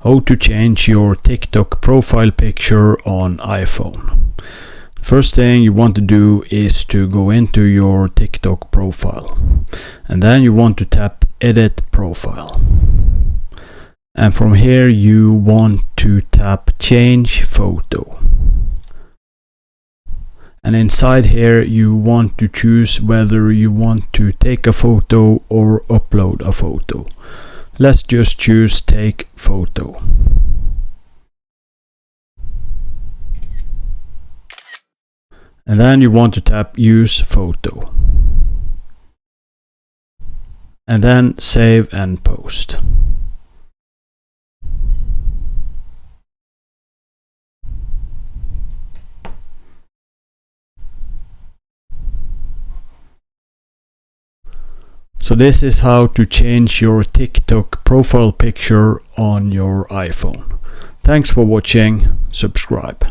How to change your TikTok profile picture on iPhone. First thing you want to do is to go into your TikTok profile, and then you want to tap Edit Profile, and from here you want to tap Change Photo, and inside here you want to choose whether you want to take a photo or upload a photo. Let's just choose Take Photo. And then you want to tap Use Photo. And then Save and Post. So this is how to change your TikTok profile picture on your iPhone. Thanks for watching. Subscribe.